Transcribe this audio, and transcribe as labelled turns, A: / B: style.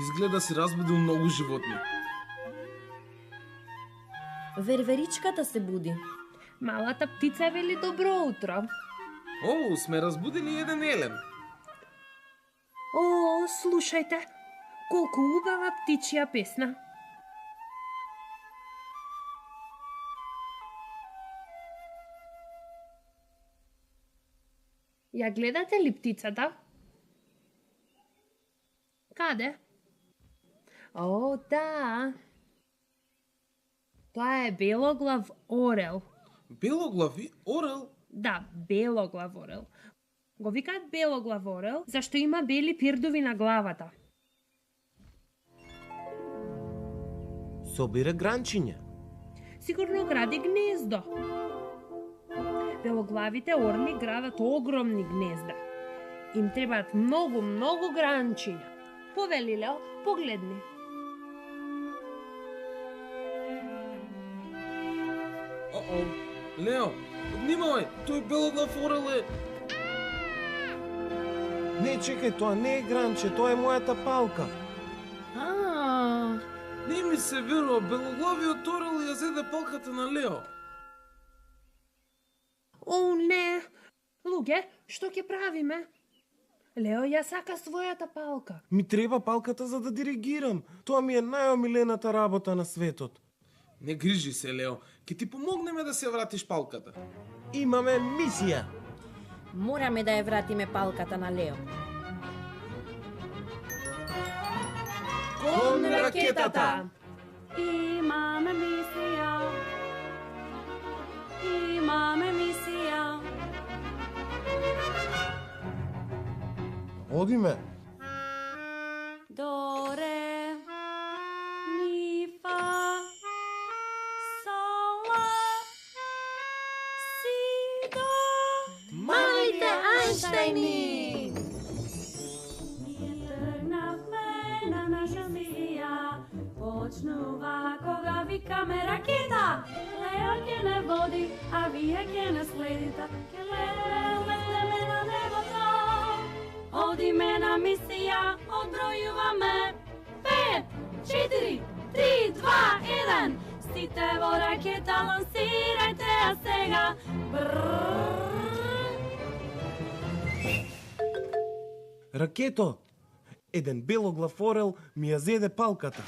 A: Изгледа се разбудил многу животни.
B: Верверичката се буди.
C: Малата птица вели добро утро.
A: О, сме разбудили еден елен.
C: О, слушајте, колку убава птичја песна. Ја гледате ли птицата? Каде? О, да. Тоа е белоглав орел.
A: Белоглави орел?
C: Да, белоглав орел. Го викаат белоглав орел, зашто има бели пирдови на главата.
D: Собира гранчиња.
C: Сигурно гради гнездо. Белоглавите орли градат огромни гнезда. Им требаат многу гранчиња. Повели Лео, погледни.
A: О, Лео, внимавај, тој белоглав орел е...
D: Не, чекај, тоа не е гранче, тоа е мојата палка.
A: Не ми се верува, белоглавиот орел ја зеде палката на Лео.
C: О, не! Луѓе, што ќе правиме? Лео ја сака својата палка.
D: Ми треба палката за да диригирам. Тоа ми е најомилената работа на светот.
A: Не грижи се, Лео, ќе ти помогнеме да се вратиш палката.
D: Имаме мисија.
B: Мораме да ја вратиме палката на Лео.
D: Кон ракетата!
E: Имаме мисија. Имаме мисија.
D: Одиме.
E: До, ре, ми, фа, сол, ла, си, до.
B: Малите Ајнштајни!
E: Ние тргнавме на наша мисија. Почнува кога викаме ракета. Лео ќе не води, а вие ќе не следите. Ќе летеме на небото. Одиме на мисија, одбројуваме 5, 4, 3, 2, 1. Сите во ракета лансирајте ја сега.
D: Ракето! Еден белоглав орел ми ја зеде палката.